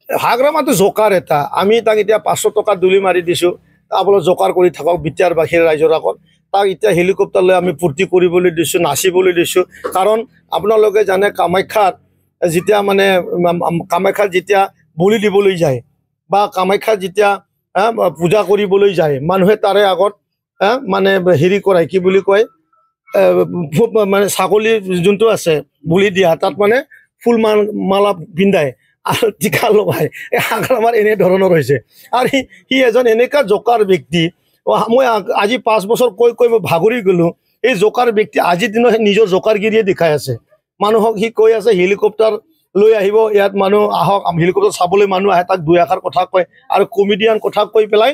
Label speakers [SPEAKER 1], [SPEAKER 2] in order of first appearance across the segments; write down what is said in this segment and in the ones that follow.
[SPEAKER 1] হাগ্ৰামাটো জোকাৰ এটা আমি তাক এতিয়া 500 টকা দুলি মাৰি দিছোঁ আপোনালোকে জোকাৰ কৰি থাকক বিটিয়াৰ বাহিৰ ৰাইজৰ আগত তাক এতিয়া হেলিকপ্টাৰ লৈ আমি ফূৰ্তি কৰিবলৈ দিছোঁ নাচিবলৈ দিছোঁ কাৰণ আপোনালোকে জানে কামাখ্যাত যেতিয়া মানে কামাখ্যাত যেতিয়া বলি দিবলৈ যায় বা কামাখ্যাত যেতিয়া পূজা কৰিবলৈ যায় মানুহে তাৰে আগত মানে হেৰি কৰে কি বুলি কয় মানে ছাগলী যোনটো আছে বলি দিয়া তাত মানে ফুল মালা পিন্ধায় আৰু টিকা লগায় এই হাগ্ৰামাৰ এনে ধৰণৰ হৈছে আৰু সি এজন এনেকুৱা জোকাৰ ব্যক্তি মই আজি 5 বছৰ কৈ কৈ মই ভাগৰি গ'লোঁ এই জোকাৰ ব্যক্তি আজিৰ দিনত নিজৰ জোকাৰগিৰিয়ে দেখাই আছে মানুহক সি কৈ আছে হেলিকপ্টাৰ লৈ আহিব ইয়াত মানুহ আহক হেলিকপ্টাৰ চাবলৈ মানুহ আহে তাক দুই এষাৰ কথা কয় আৰু কমেডিয়ান কথা কৈ পেলাই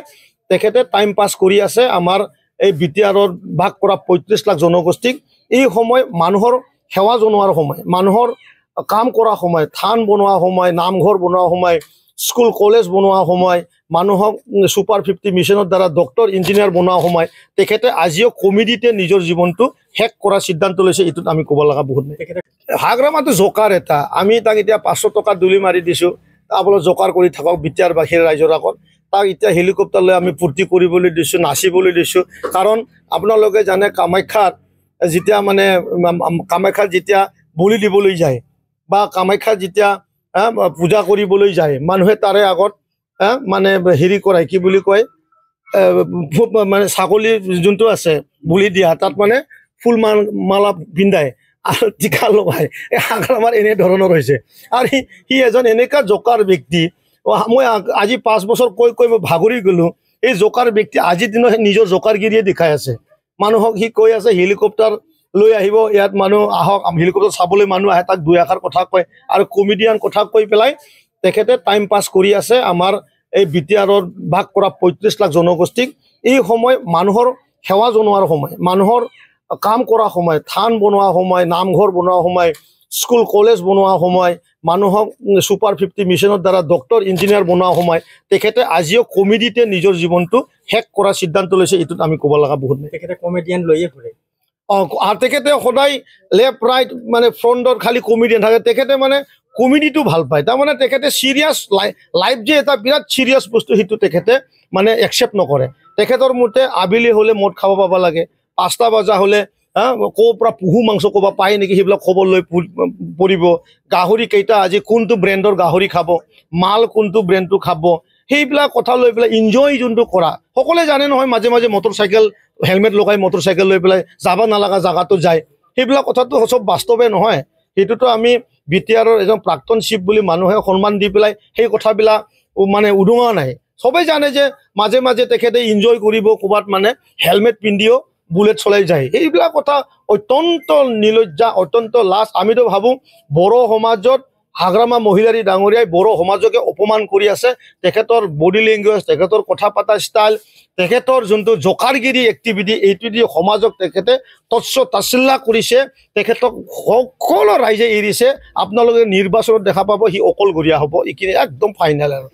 [SPEAKER 1] তেখেতে টাইম পাছ কৰি আছে আমাৰ এই বিটিআৰৰ ভাগ কৰা 35 লাখ জনগোষ্ঠীক এই সময় মানুহৰ সেৱা জনোৱাৰ সময় মানুহৰ কাম কৰা সময় থান বনোৱা সময় নামঘৰ বনোৱা সময় স্কুল কলেজ বনোৱা সময় মানুহক সুপাৰ 50 মিছনৰ দ্বাৰা ডক্টৰ ইঞ্জিনিয়াৰ বনোৱা সময় তেখেতে আজিও কমেডিতে নিজৰ জীৱনটো শেষ কৰা সিদ্ধান্ত লৈছে এইটোত আমি ক'ব লগা বহুত নাই হাগ্ৰামাটো জোকাৰ এটা আমি তাক এতিয়া 500 টকা দুলি মাৰি দিছোঁ আপোনালোকে জোকাৰ কৰি থাকক বিটিয়াৰ বাহিৰ ৰাইজৰ আগত তাক এতিয়া হেলিকপ্টাৰ লৈ আমি ফূৰ্তি কৰিবলৈ দিছোঁ নাচিবলৈ দিছোঁ কাৰণ আপোনালোকে জানে কামাখ্যাত যেতিয়া মানে কামাখ্যাত যেতিয়া বলি দিবলৈ যায় বা কামাখ্যাত যেতিয়া পূজা কৰিবলৈ যায় মানুহে তাৰে আগত মানে হেৰি কৰে কি বুলি কয় মানে ছাগলী যোনটো আছে বলি দিয়া তাত মানে ফুল মালা পিন্ধায় আৰু টিকা লগায় এই হাগ্ৰামাৰ এনে ধৰণৰ হৈছে আৰু সি এজন এনেকুৱা জোকাৰ ব্যক্তি মই আজি 5 বছৰ কৈ কৈ মই ভাগৰি গ'লোঁ এই জোকাৰ ব্যক্তি আজিৰ দিনত নিজৰ জোকাৰগিৰিয়ে দেখাই আছে মানুহক সি কৈ আছে হেলিকপ্টাৰ লৈ আহিব ইয়াত মানুহ আহক হেলিকপ্টাৰ চাবলৈ মানুহ আহে তাক দুই এষাৰ কথা কয় আৰু কমেডিয়ান কথা কৈ পেলাই তেখেতে টাইম পাছ কৰি আছে আমাৰ এই বিটিআৰৰ ভাগ কৰা 35 লাখ জনগোষ্ঠীক এই সময় মানুহৰ সেৱা জনোৱাৰ সময় মানুহৰ কাম কৰা সময় থান বনোৱা সময় নামঘৰ বনোৱা সময় স্কুল কলেজ বনোৱা সময় মানুহক সুপাৰ 50 মিছনৰ দ্বাৰা ডক্টৰ ইঞ্জিনিয়াৰ বনোৱা সময় তেখেতে আজিও কমেডিতে নিজৰ জীৱনটো শেষ কৰা সিদ্ধান্ত লৈছে এইটোত আমি ক'ব লগা বহুত নাই
[SPEAKER 2] তেখেতে কমেডিয়ান লৈয়ে ফুৰে
[SPEAKER 1] আৰু তেখেতে সদায় লেফ্ট ৰাইট মানে ফ্ৰণ্টত খালি কমেডিয়ান থাকে তেখেতে মানে কমেডিটো ভাল পায় তাৰমানে তেখেতে চিৰিয়াছ লাইফ যে এটা বিৰাট চিৰিয়াছ বস্তু সেইটো তেখেতে মানে একচেপ্ট নকৰে তেখেতৰ মতে আবেলি হ'লে মদ খাব পাব লাগে 5টা বজা হ'লে ক'ৰ পৰা পুহু মাংস ক'বা পায় নেকি সেইবিলাক খবৰ লৈ পৰিব গাহৰি কেইটা আজি কোনটো ব্ৰেণ্ডৰ গাহৰি খাব মাল কোনটো ব্ৰেণ্ডটো খাব সেইবিলাক কথা লৈ পেলাই এনজয় যোনটো কৰা সকলোৱে জানে নহয় মাজে মাজে মটৰচাইকেল হেলমেট লগাই মটৰচাইকেল লৈ পেলাই যাব নালাগা জাগাতো যায় সেইবিলাক কথাটো সব বাস্তৱে নহয় সেইটোতো আমি বিটিআৰৰ এজন প্ৰাক্তন চিফ বুলি মানুহে সন্মান দি পেলাই সেই কথাবিলাক মানে উদঙা নাই সবেই জানে যে মাজে মাজে তেখেতে এনজয় কৰিব ক'ৰবাত মানে হেলমেট পিন্ধিও বুলেট চলাই যায় এইবিলাক কথা অত্যন্ত নিলজ্জা অত্যন্ত লাজ আমিতো ভাবোঁ বড়ো সমাজত হাগ্ৰামা মহিলাৰী ডাঙৰীয়াই বড়ো সমাজকে অপমান কৰি আছে তেখেতৰ বডি লেংগুৱেজ তেখেতৰ কথা পতা ষ্টাইল তেখেতৰ যোনটো জোকাৰগিৰি এক্টিভিটি এইটো দি সমাজক তেখেতে তচ্ছিল্লা কৰিছে তেখেতক সকলো ৰাইজে এৰিছে আপোনালোকে নিৰ্বাচনত দেখা পাব সি অকলশৰীয়া হ'ব এইখিনি একদম ফাইনেল আৰু